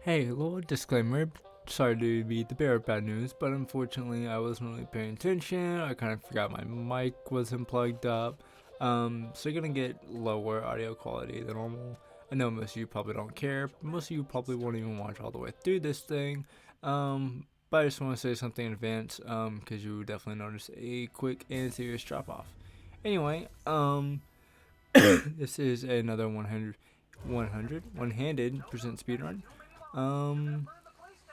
Hey, little disclaimer. Sorry to be the bearer of bad news, but unfortunately I wasn't really paying attention. I kind of forgot my mic wasn't plugged up. So you're gonna get lower audio quality than normal. I know most of you probably don't care. Most of you probably won't even watch all the way through this thing. But I just want to say something in advance, because you definitely notice a quick and serious drop off. Anyway, this is another 100 percent speedrun. I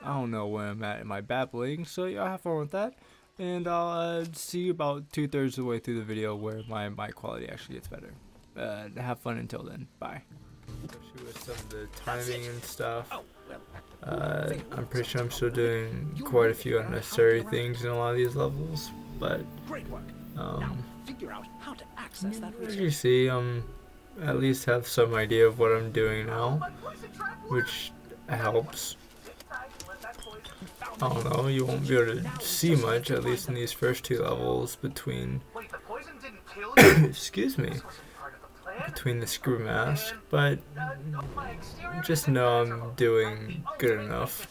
don't know where I'm at in my babbling, so y'all have fun with that. And I'll see you about 2/3 of the way through the video where my mic quality actually gets better. Have fun until then. Bye. Especially with some of the timing and stuff. I'm pretty sure I'm still doing quite a few unnecessary things in a lot of these levels, but as you see, at least have some idea of what I'm doing now, which helps. I don't know, you won't be able to see much, at least in these first two levels, between excuse me, between the screw mask, but just know I'm doing good enough.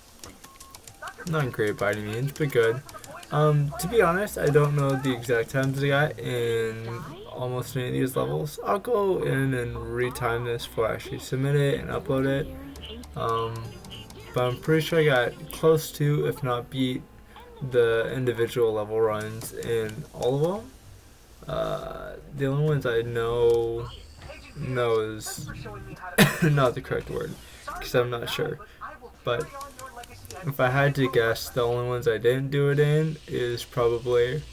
Not great by any means, but good. To be honest, I don't know the exact times I got in almost any of these levels. I'll go in and retime this before I actually submit it and upload it. But I'm pretty sure I got close to, if not beat, the individual level runs in all of them. The only ones I know is not the correct word, because I'm not sure. But if I had to guess, the only ones I didn't do it in is probably...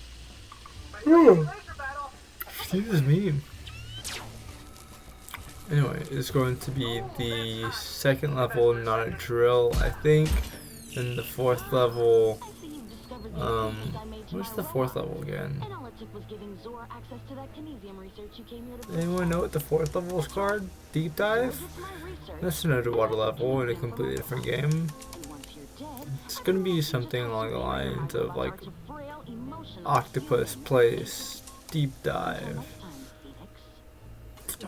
excuse me. Anyway, it's going to be the second level, not a drill, I think. And the fourth level, what's the fourth level again? Anyone know what the fourth level is called? Deep dive? That's an underwater level in a completely different game. It's gonna be something along the lines of like Octopus Place, Deep Dive.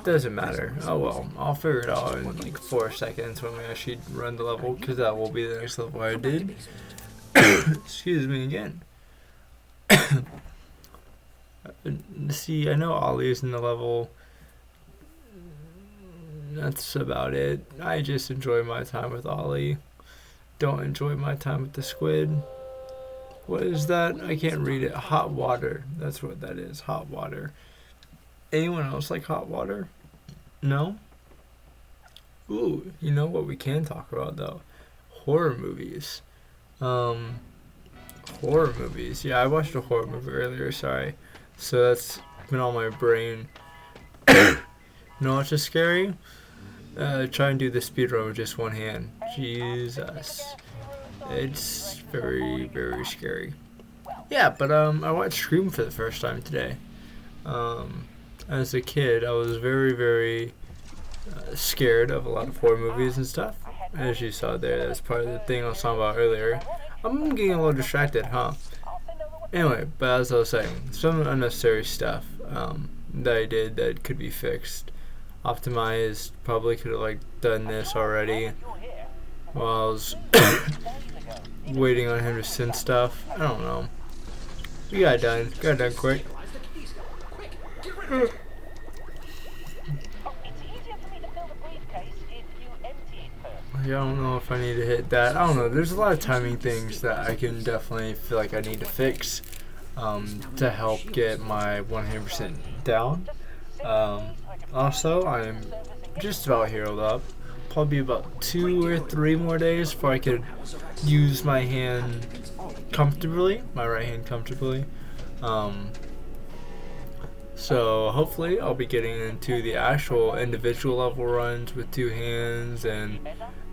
Doesn't matter. Oh well, I'll figure it out in like 4 seconds when we actually run the level, because that will be the next level I did. Excuse me again. See, I know Ollie's in the level. That's about it. I just enjoy my time with Ollie. Don't enjoy my time with the squid. What is that? I can't read it. Hot water. That's what that is. Hot water. Anyone else like hot water? No? Ooh, you know what we can talk about though? Horror movies. Horror movies. Yeah, I watched a horror movie earlier, sorry. So that's been on my brain. No, it's just scary. Try and do the speedrun with just one hand. Jesus. It's very, very scary. Yeah, but I watched Scream for the first time today. As a kid, I was very, very scared of a lot of horror movies and stuff. As you saw there, that's part of the thing I was talking about earlier. I'm getting a little distracted, huh? Anyway, but as I was saying, some unnecessary stuff that I did that could be fixed. Optimized, probably could have like done this already while I was waiting on him to send stuff. I don't know. We got it done quick. I don't know if I need to hit that. I don't know. There's a lot of timing things that I can definitely feel like I need to fix to help get my 100% down. Also, I'm just about healed up. Probably about 2 or 3 more days before I could use my hand comfortably, my right hand comfortably. So hopefully I'll be getting into the actual individual level runs with 2 hands and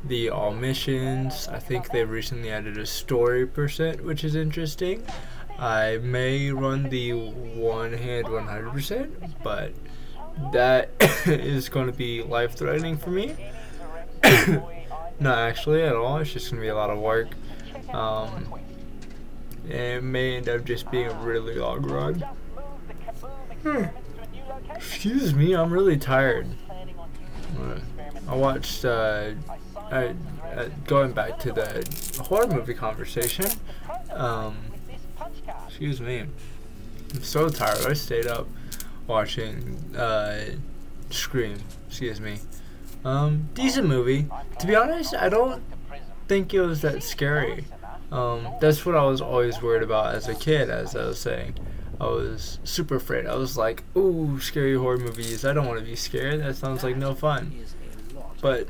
the all missions. I think they recently added a story percent, which is interesting. I may run the one hand 100%, but that is going to be life-threatening for me. Not actually at all, it's just going to be a lot of work. It may end up just being a really long run. Excuse me, I'm really tired. I watched going back to the horror movie conversation, excuse me, I'm so tired. I stayed up watching Scream. Excuse me. Decent movie. To be honest, I don't think it was that scary. That's what I was always worried about as a kid, as I was saying. I was super afraid. I was like, ooh, scary horror movies. I don't want to be scared. That sounds like no fun. But,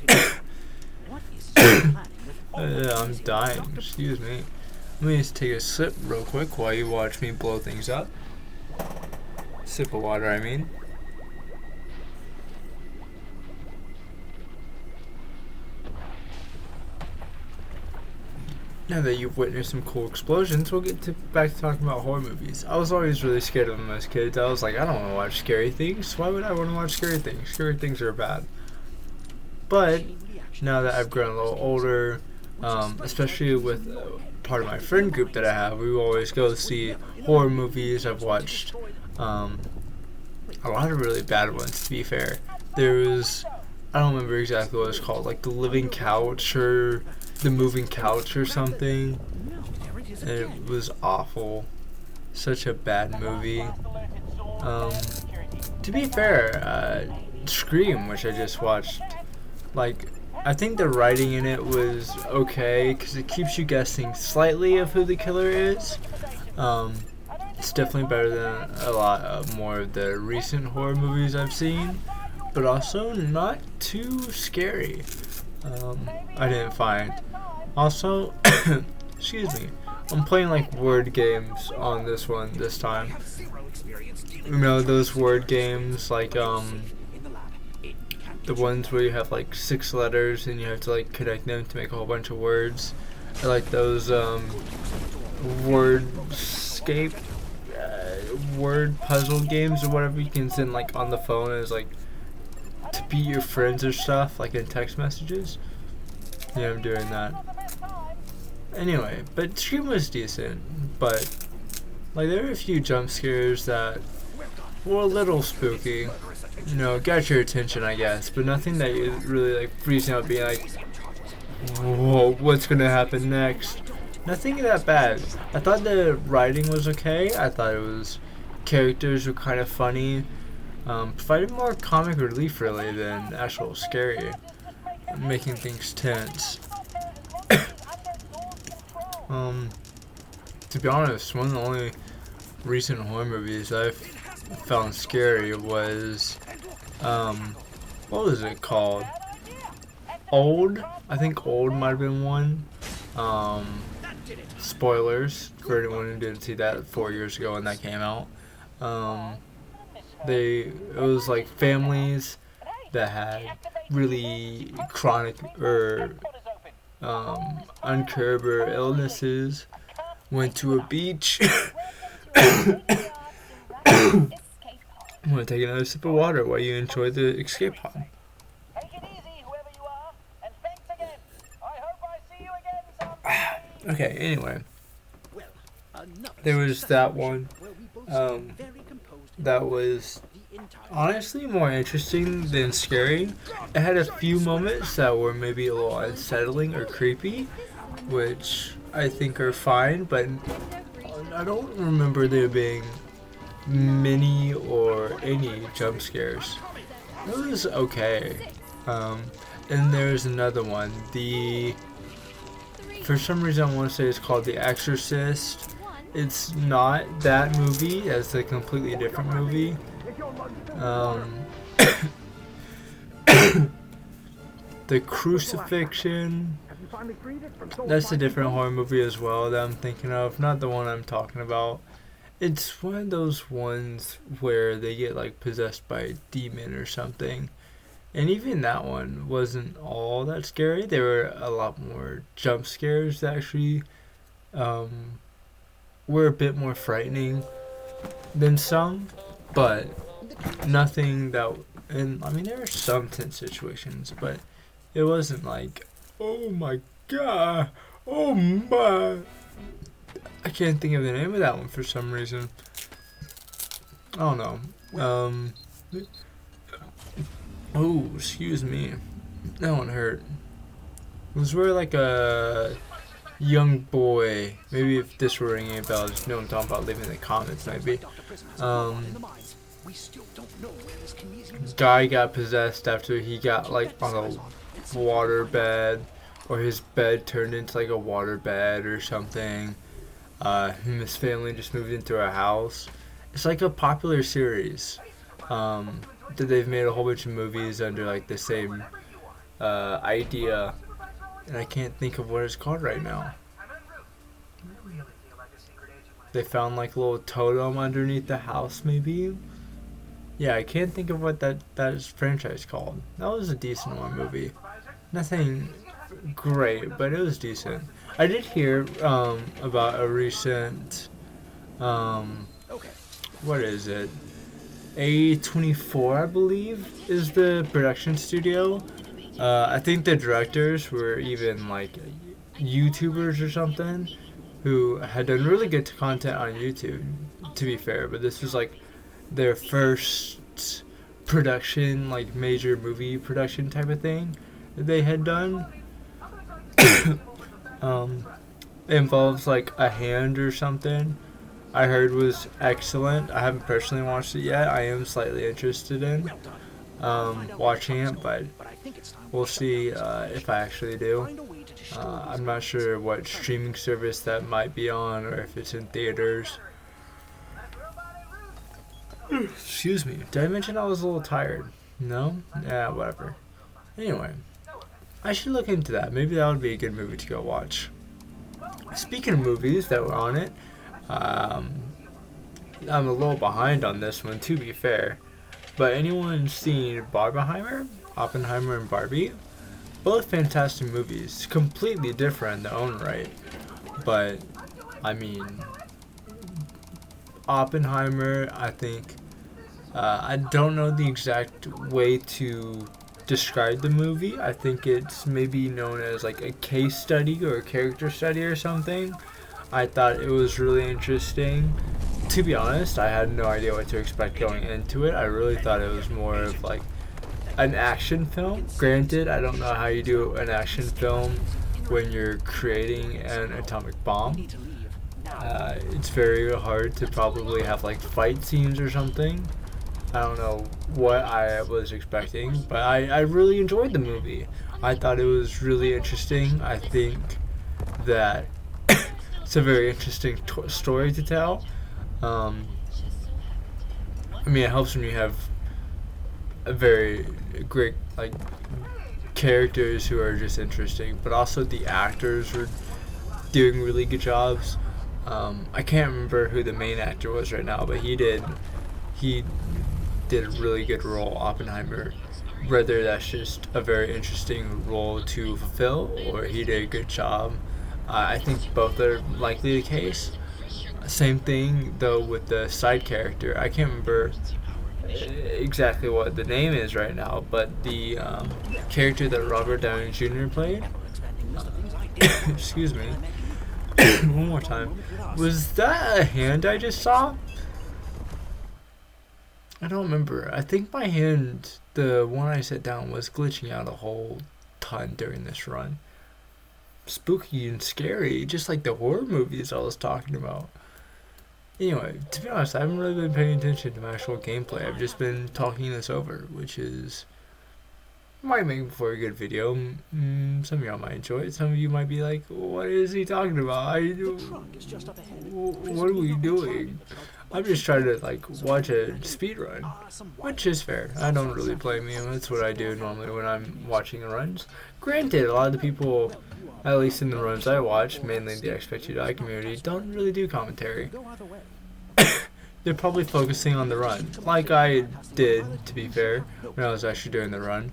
I'm dying. Excuse me. Let me just take a sip real quick while you watch me blow things up. Sip of water, I mean. Now that you've witnessed some cool explosions, we'll get back to talking about horror movies. I was always really scared of them as kids. I was like, I don't want to watch scary things. Why would I want to watch scary things? Scary things are bad. But now that I've grown a little older, especially with part of my friend group that I have, we always go see horror movies. I've watched a lot of really bad ones, to be fair. There was, I don't remember exactly what it's called, like The Living Couch or The Moving Couch or something. And it was awful. Such a bad movie. To be fair, Scream, which I just watched, like, I think the writing in it was okay because it keeps you guessing slightly of who the killer is. It's definitely better than a lot more of the recent horror movies I've seen, but also not too scary. I didn't find. Also, excuse me, I'm playing like word games on this one this time. You know, those word games like the ones where you have like 6 letters and you have to like connect them to make a whole bunch of words. I like those wordscape word puzzle games or whatever you can send like on the phone as like to beat your friends or stuff, like in text messages. Yeah, I'm doing that. Anyway, but Scream was decent, but like there were a few jump scares that were a little spooky. You know, got your attention, I guess, but nothing that you really like freezing out, being like, whoa, what's gonna happen next? Nothing that bad. I thought the writing was okay. I thought it was, characters were kind of funny. Provided more comic relief really than actual scary, making things tense. To be honest, one of the only recent horror movies I've found scary was, what was it called? Old? I think Old might have been one. Spoilers for anyone who didn't see that 4 years ago when that came out. It was like families that had really chronic or uncurable illnesses went to a beach. I'm gonna take another sip of water while you enjoy the escape pod. Okay, anyway. There was that one that was honestly more interesting than scary. It had a few moments that were maybe a little unsettling or creepy, which I think are fine, but I don't remember there being many or any jump scares. It was okay. And there's another one. For some reason I want to say it's called The Exorcist. It's not that movie. It's a completely different movie. The Crucifixion. That's a different horror movie as well that I'm thinking of. Not the one I'm talking about. It's one of those ones where they get like possessed by a demon or something. And even that one wasn't all that scary. There were a lot more jump scares that actually were a bit more frightening than some. But nothing that... And I mean, there were some tense situations, but it wasn't like, oh my god, oh my... I can't think of the name of that one for some reason. I don't know. Oh, excuse me. That one hurt. was where like a young boy, maybe if this were ringing a bell, just know what I'm talking about, leave in the comments maybe. Guy got possessed after he got like on a water bed, or his bed turned into like a water bed or something. Him and his family just moved into a house. It's like a popular series. That they've made a whole bunch of movies under like the same idea, and I can't think of what it's called right now. They found like a little totem underneath the house, maybe. Yeah, I can't think of what that is franchise called. That was a decent one movie. Nothing great, but it was decent. I did hear about a recent what is it? A24, I believe, is the production studio. I think the directors were even like YouTubers or something who had done really good content on YouTube, to be fair, but this was like their first production, like major movie production type of thing that they had done. It involves like a hand or something. I heard was excellent. I haven't personally watched it yet. I am slightly interested in watching it, but we'll see if I actually do. I'm not sure what streaming service that might be on, or if it's in theaters. Excuse me. Did I mention I was a little tired? No? Yeah, whatever. Anyway, I should look into that. Maybe that would be a good movie to go watch. Speaking of movies that were on it, I'm a little behind on this one, to be fair. But anyone seen Barbenheimer? Oppenheimer and Barbie? Both fantastic movies. Completely different in their own right. But, I mean, Oppenheimer, I think, I don't know the exact way to describe the movie. I think it's maybe known as like a case study or a character study or something. I thought it was really interesting. To be honest, I had no idea what to expect going into it. I really thought it was more of like an action film. Granted, I don't know how you do an action film when you're creating an atomic bomb. It's very hard to probably have like fight scenes or something. I don't know what I was expecting, but I really enjoyed the movie. I thought it was really interesting. I think that it's a very interesting story to tell. I mean, it helps when you have a very great like characters who are just interesting, but also the actors were doing really good jobs. I can't remember who the main actor was right now, but he did a really good role, Oppenheimer. Whether that's just a very interesting role to fulfill or he did a good job, I think both are likely the case. Same thing though with the side character. I can't remember exactly what the name is right now, but the character that Robert Downey Jr. played. Excuse me. One more time. Was that a hand I just saw? I don't remember. I think my hand, the one I set down, was glitching out a whole ton during this run. Spooky and scary, just like the horror movies I was talking about. Anyway, to be honest, I haven't really been paying attention to my actual gameplay. I've just been talking this over, which is might make for a good video. Some of y'all might enjoy it. Some of you might be like, "What is he talking about? What are we doing?" I'm just trying to like watch a speed run, which is fair. I don't really blame you. That's what I do normally when I'm watching runs. Granted, a lot of the people, at least in the runs I watch, mainly the Expect You Die community, don't really do commentary. They're probably focusing on the run, like I did, to be fair, when I was actually doing the run.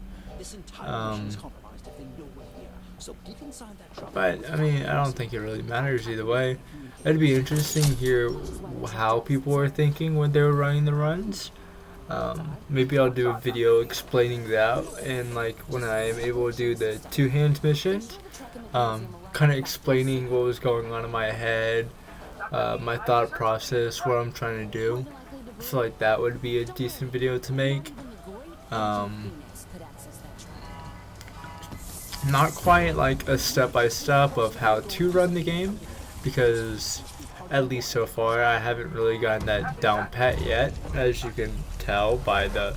But, I mean, I don't think it really matters either way. It'd be interesting to hear how people were thinking when they were running the runs. Maybe I'll do a video explaining that, and like when I am able to do the two-hand missions, kind of explaining what was going on in my head, my thought process, what I'm trying to do. I feel like that would be a decent video to make. not quite like a step-by-step of how to run the game, because at least so far I haven't really gotten that down pat yet, as you can tell by the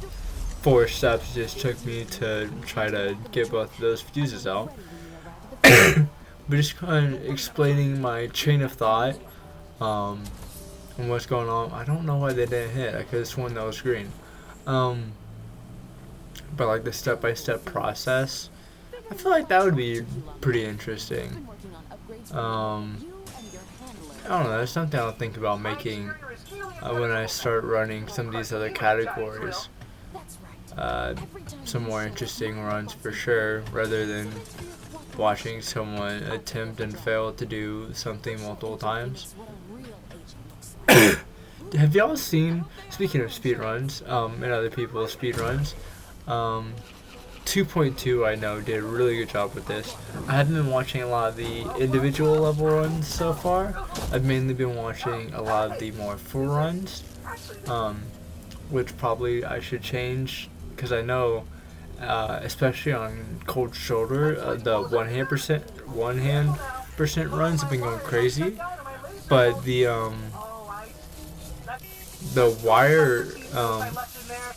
4 steps it just took me to try to get both of those fuses out. But just kind of explaining my chain of thought, and what's going on. I don't know why they didn't hit. I could have sworn that was green. But like the step-by-step process, I feel like that would be pretty interesting. I don't know, that's something I'll think about making when I start running some of these other categories. Some more interesting runs for sure, rather than watching someone attempt and fail to do something multiple times. Have y'all seen, speaking of speedruns, and other people's speedruns, 2.2 I know did a really good job with this. I haven't been watching a lot of the individual level runs so far. I've mainly been watching a lot of the more full runs, which probably I should change, because I know, especially on Cold Shoulder, the one hand percent runs have been going crazy, but the wire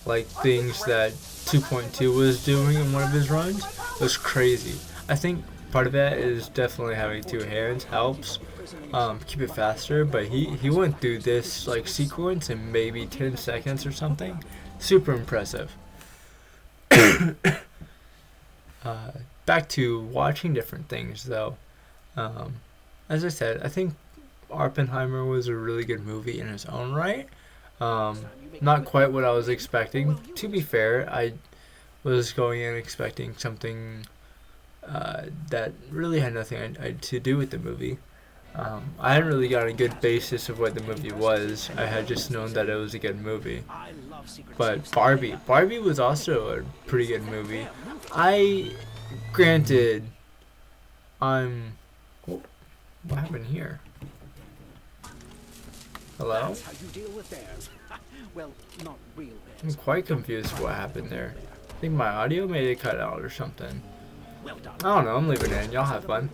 like things that 2.2 was doing in one of his runs was crazy. I think part of that is definitely having 2 hands helps keep it faster, but he went through this like sequence in maybe 10 seconds or something. Super impressive. Back to watching different things though. As I said, I think Oppenheimer was a really good movie in its own right. Not quite what I was expecting. To be fair, I was going in expecting something that really had nothing to do with the movie. I hadn't really got a good basis of what the movie was. I had just known that it was a good movie. But Barbie was also a pretty good movie. Granted, what happened here? Hello? I'm quite confused what happened there. I think my audio made it cut out or something. I don't know, I'm leaving it in. Y'all have fun.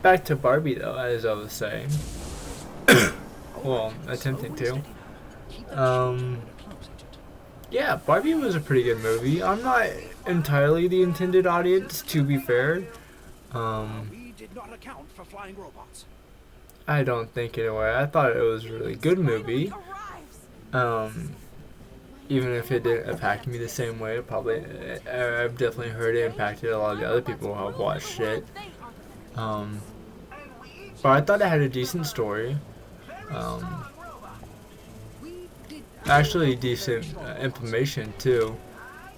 Back to Barbie though, as I was saying. Well, attempting to. Yeah, Barbie was a pretty good movie. I'm not entirely the intended audience, to be fair. I don't think anyway. I thought it was a really good movie. Even if it didn't impact me the same way, I've definitely heard it impacted a lot of the other people who have watched it. But I thought it had a decent story. Actually decent information too.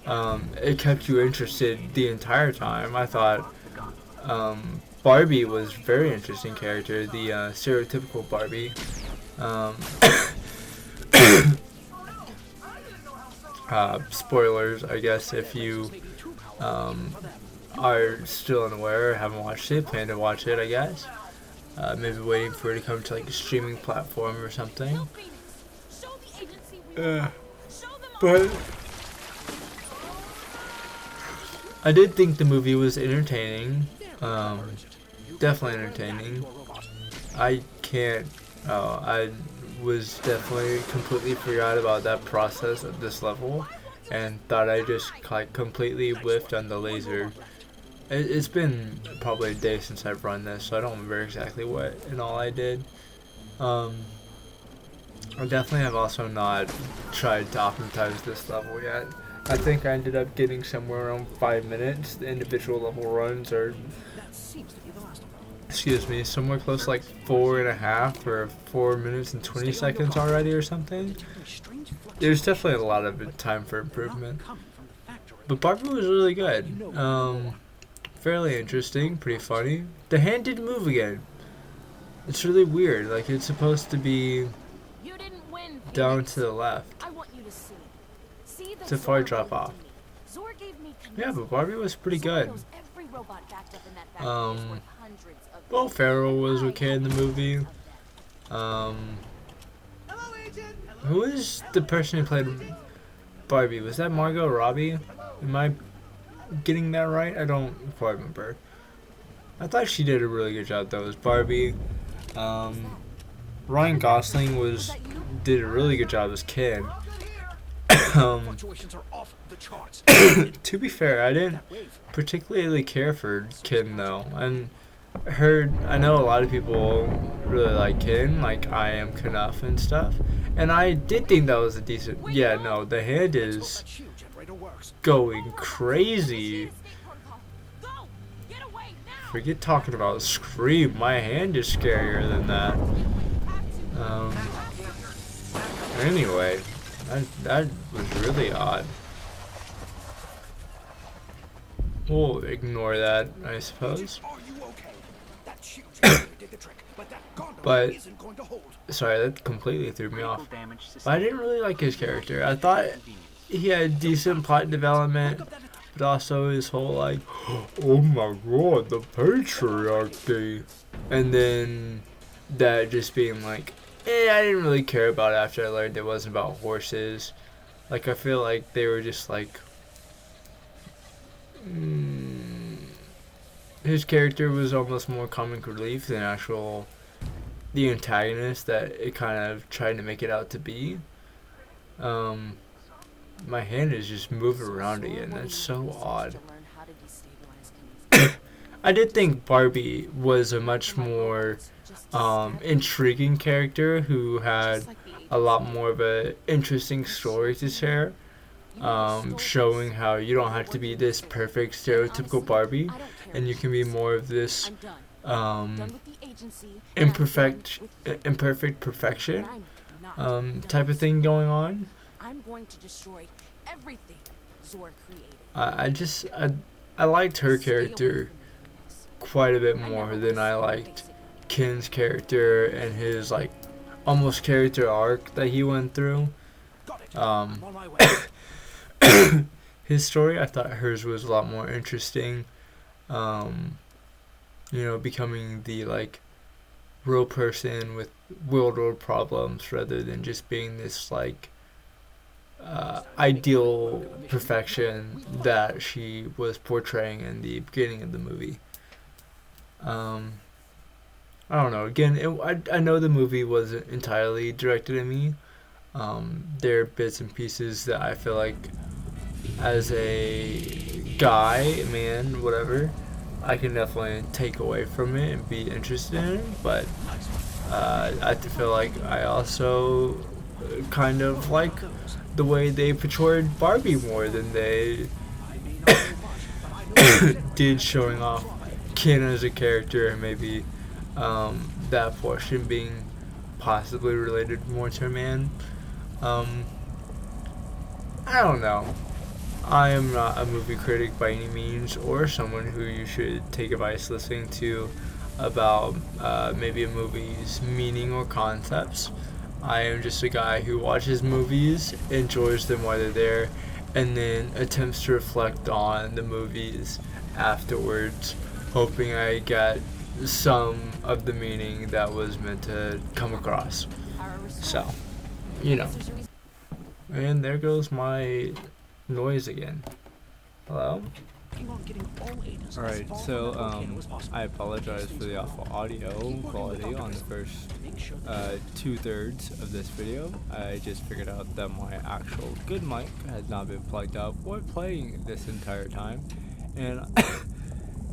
It kept you interested the entire time. I thought Barbie was a very interesting character, the stereotypical Barbie. Spoilers, I guess, if you are still unaware or haven't watched it, plan to watch it, I guess. Maybe waiting for it to come to like a streaming platform or something. But I did think the movie was entertaining. Definitely entertaining. I was definitely completely forgot about that process at this level and thought I just like completely whiffed on the laser. It's been probably a day since I've run this, so I don't remember exactly what and all I did. I definitely have also not tried to optimize this level yet. I think I ended up getting somewhere around 5 minutes. The individual level runs are, somewhere close to like 4.5 or 4 minutes and 20 seconds already or something. There's definitely a lot of time for improvement. But Barbie was really good. Fairly interesting, pretty funny. The hand didn't move again. It's really weird. Like it's supposed to be down to the left. It's a far drop off. Yeah, but Barbie was pretty good. Will Ferrell was okay in the movie. Who is the person who played Barbie? Was that Margot Robbie? Am I getting that right? I don't quite remember. I thought she did a really good job though as Barbie. Ryan Gosling did a really good job as Ken. To be fair, I didn't particularly care for Ken though, and I know a lot of people really like Ken, like I am Knuff and stuff, and I did think that was a decent. Yeah, no, the hand is going crazy. Forget talking about Scream. My hand is scarier than that. Anyway, that was really odd. We'll ignore that, I suppose. But sorry, that completely threw me off. But I didn't really like his character. I thought he had decent plot development, but also his whole like, oh my god, the patriarchy, and then that just being like, I didn't really care about it after I learned it wasn't about horses. Like I feel like they were just like, his character was almost more comic relief than the antagonist that it kind of tried to make it out to be. My hand is just moving around again. That's so odd. I did think Barbie was a much more intriguing character who had a lot more of an interesting story to share, showing how you don't have to be this perfect stereotypical Barbie, and you can be more of this imperfect perfection type of thing going on. I'm going to destroy everything Zor created. I liked her character quite a bit more than I liked Ken's character and his like almost character arc that he went through. His story, I thought hers was a lot more interesting. Becoming the like real person with real world problems rather than just being this like ideal perfection that she was portraying in the beginning of the movie. I don't know. Again, I know the movie wasn't entirely directed at me. There are bits and pieces that I feel like, as a guy, man, whatever, I can definitely take away from it and be interested in it. But I feel like I also kind of like the way they portrayed Barbie more than they did showing off Ken as a character, and maybe that portion being possibly related more to a man. I don't know. I am not a movie critic by any means, or someone who you should take advice listening to about maybe a movie's meaning or concepts. I am just a guy who watches movies, enjoys them while they're there, and then attempts to reflect on the movies afterwards, hoping I get some of the meaning that was meant to come across. So, And there goes my noise again. Hello? Alright, so I apologize for the awful audio quality on the first 2/3 of this video. I just figured out that my actual good mic has not been plugged up or playing this entire time, and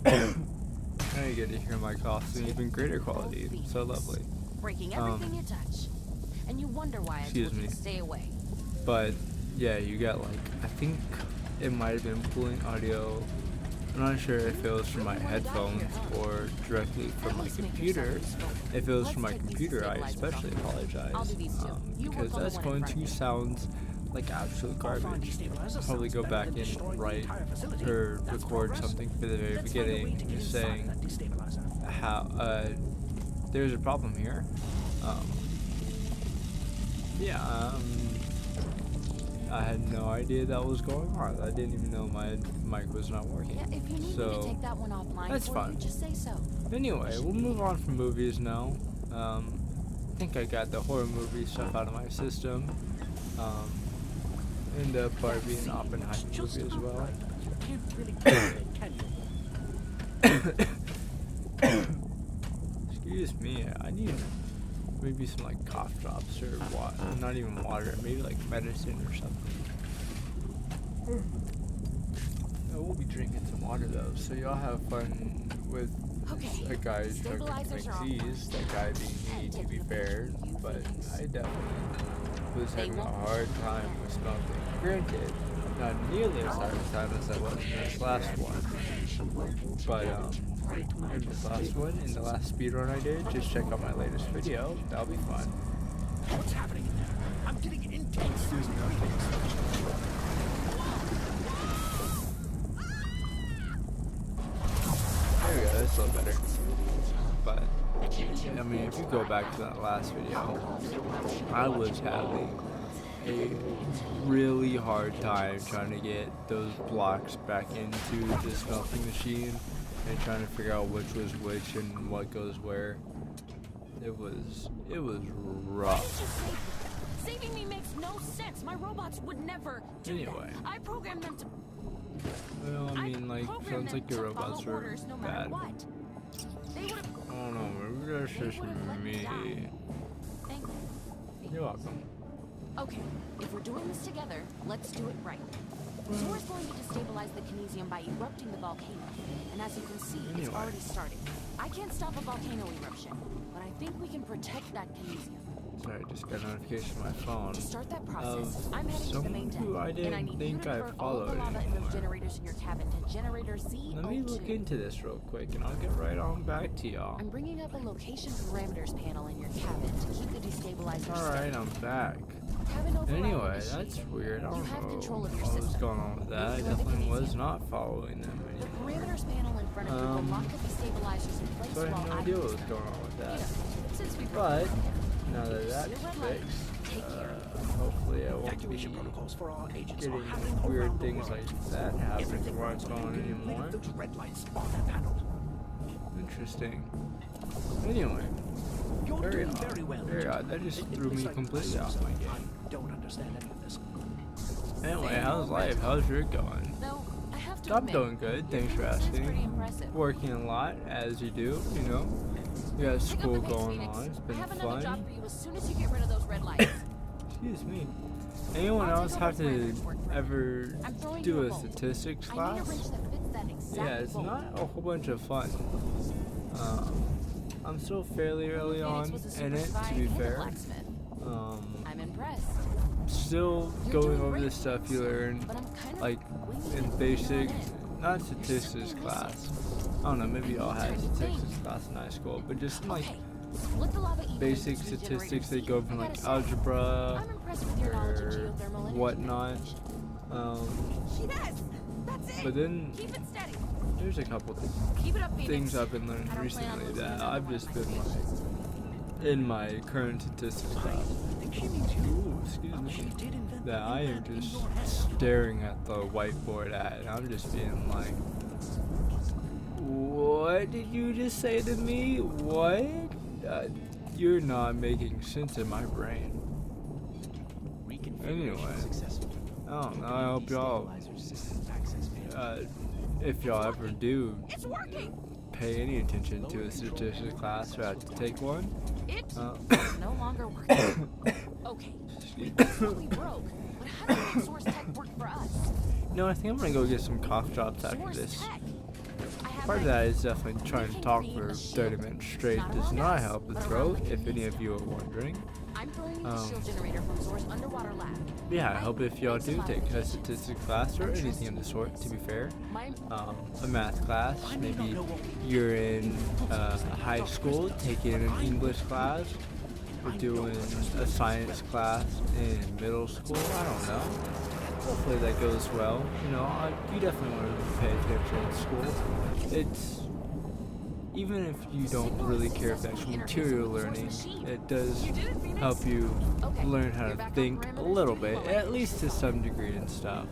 now you get to hear my coughs in even greater quality. So lovely. Breaking everything you touch, and you wonder why I told you to stay away. But yeah, you get like, I think it might have been pulling audio. I'm not sure if it was from my headphones or directly from my computer. If it was from my computer, I especially apologize, because that's going to sound like absolute garbage. I'll probably go back and write or record something for the very beginning, just saying how there's a problem here. I had no idea that was going on. I didn't even know my mic was not working. Yeah, if you need me to take that one offline that's for fine. you, just say so. Anyway, we'll move on from movies now. I think I got the horror movie stuff out of my system. And the Barbie and Oppenheimer movie as well. Excuse me, I need maybe some like cough drops or water, not even water, maybe like medicine or something. I will be drinking some water though, so y'all have fun with a guy struggling to make Z's, that guy being me to be fair, but I definitely was having a hard time with smelting. Granted, not nearly as hard a time as I was in this last one, but in this last one, in the last speedrun I did, just check out my latest video, that'll be fun. What's happening in there? I'm getting intense. Excuse me, I'm taking There we go, that's a little better. But, I mean, if you go back to that last video, I was having a really hard time trying to get those blocks back into the smelting machine and trying to figure out which was which and what goes where. It was rough. Saving me makes no sense. My robots would never do Anyway. that. I programmed them to. Well, I mean, like, sounds like your robots were no bad. What. They would have. I don't know, maybe that's just me. Thank you. You're welcome. Okay, if we're doing this together, let's do it right. Zora's going to destabilize the Kinesium by erupting the volcano. And as you can see, it's Anyway. already started. I can't stop a volcano eruption, but I think we can protect that Kinesium. Sorry, I just got a notification on my phone To start that process, I'm heading to the someone main deck, who I and I didn't need you think to I divert all of followed the lava and anymore. move generators in your cabin to generator Z02. Let me look into this real quick and I'll get right on back to y'all. I'm bringing up a location parameters panel in your cabin to keep the destabilizer Alright, steady. I'm back. Cabin override Anyway, initiated. that's weird. I You don't have know control of your what was system. going on with that. I You're the definitely was Kinesium. not following them The anymore. parameters panel in front of you will lock the destabilizers in place So I while had no I idea what use was them. going on with You that. know, since we But, broke it. now that that's See the red light? fixed, Take care. hopefully I won't be Evacuation protocols for all agents are getting happening weird around the things world. like that happening Everything where runs it's on going getting rid anymore. of those red lights on that panel. Interesting. Anyway, You're very doing odd. very well. Very odd. That just It threw looks me like completely off my game. I don't understand any of this. Anyway, how's life? How's your going? Though, I have to I'm admit, doing good. your Thanks for Phoenix is pretty asking. impressive. Working a lot, as you do, you know. We got Pick up school the pace, going Phoenix. on. It's I been have another job fun. for you as soon as you get rid of those red lights. Excuse me. Anyone I'll else take have over to parameters work for ever I'm throwing do you a bolt. statistics I need a class? wrench that fits that exact Yeah, it's bolt. not a whole bunch of fun. I'm still fairly early Phoenix on was a in super it, spy to be and a fair. blacksmith. I'm impressed. Still You're going doing over great, the stuff you learn, but I'm kind of like winging in it basic, on in. not statistics class. I don't know, maybe y'all had statistics class in high school, but just like Okay, split the lava evenly basic between statistics, generators they C. go from I like gotta say, algebra I'm impressed with your knowledge of or geothermal energy whatnot. Yes, that's it. But then Keep it steady. there's a couple Keep it up, Phoenix. things I've been learning I don't plan on recently losing that another I've one of just my been patients. like in my current statistics I class. think she means you. Ooh, excuse She me. did invent That the I am implant in just your head. staring at the whiteboard at, and I'm just being like, what did you just say to me? What? You're not making sense in my brain. Anyway, I don't know. I hope y'all, if y'all ever do It's working. pay any attention to a statistics class or have to take one. It's Uh, no longer working. Okay, we fixed what we broke, but how do we make Source Tech work for us? No, I think I'm gonna go get some cough drops after Source this. Tech. I have Part of my- that is definitely trying to talk for 30 minutes straight does not help the throat, if any of you are wondering. I'm throwing you the shield generator from Source underwater lab. Yeah, I hope if y'all do take a statistics class or anything of the sort, to be fair, My a math class, maybe you're in high school taking an English class, or doing a science class in middle school, I don't know. Hopefully that goes well. You know, you definitely want to pay attention in school. It's, even if you don't really care if that's material learning, it does help you learn how to think a little bit, at least to some degree and stuff.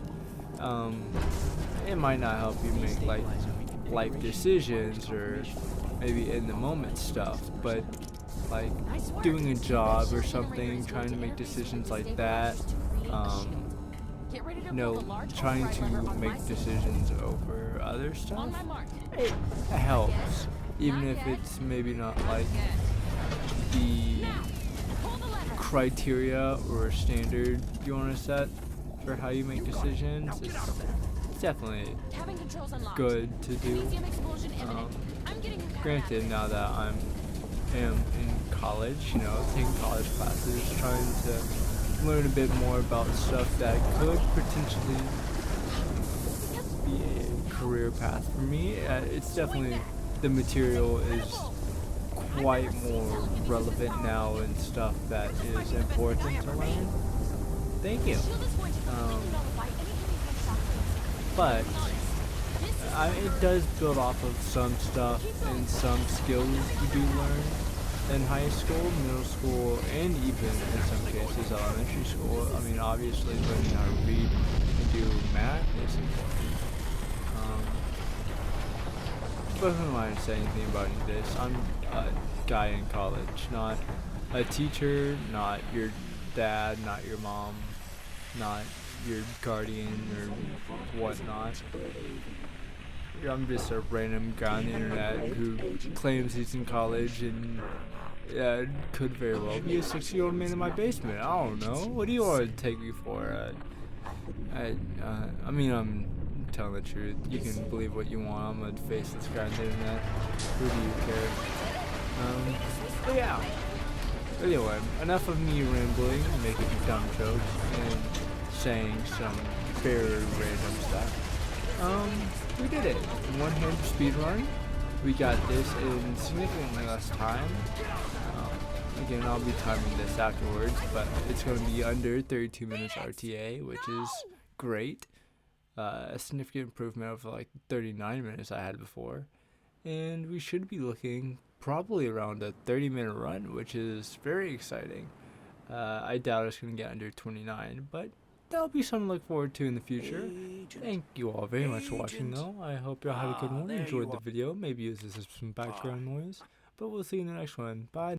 It might not help you make like life decisions or maybe in the moment stuff, but like doing a job or something, trying to make decisions like that, you know, trying to make decisions over other stuff, on my mark. it helps. even if it's maybe not like the criteria or standard you want to set for how you make decisions. It's definitely good to do. Granted, now that I am in college, you know, taking college classes, trying to learn a bit more about stuff that could potentially be a career path for me. It's definitely, the material is quite more relevant now and stuff that is important to learn. Thank you. But it does build off of some stuff and some skills you do learn in high school, middle school, and even in some cases elementary school. I mean, obviously learning how to read and do math is important. But who am I to say anything about any of this? I'm a guy in college, not a teacher, not your dad, not your mom, not your guardian or whatnot. I'm just a random guy on the internet who claims he's in college and could very well be a 6-year-old man in my basement. I don't know. What do you want to take me for? I mean, I'm telling the truth. You can believe what you want. I'm a faceless guy on the internet. Who do you care? But yeah. Anyway, enough of me rambling, making dumb jokes, and saying some very random stuff. We did it. One-handed speed run. We got this in significantly less time. Again, I'll be timing this afterwards, but it's going to be under 32 minutes RTA, which is great. A significant improvement over like 39 minutes I had before. And we should be looking probably around a 30-minute run, which is very exciting. I doubt it's going to get under 29, but that'll be something to look forward to in the future. Thank you all very much for watching, though. I hope y'all had a good one. Enjoyed the video. Maybe use this as some background noise. But we'll see you in the next one. Bye.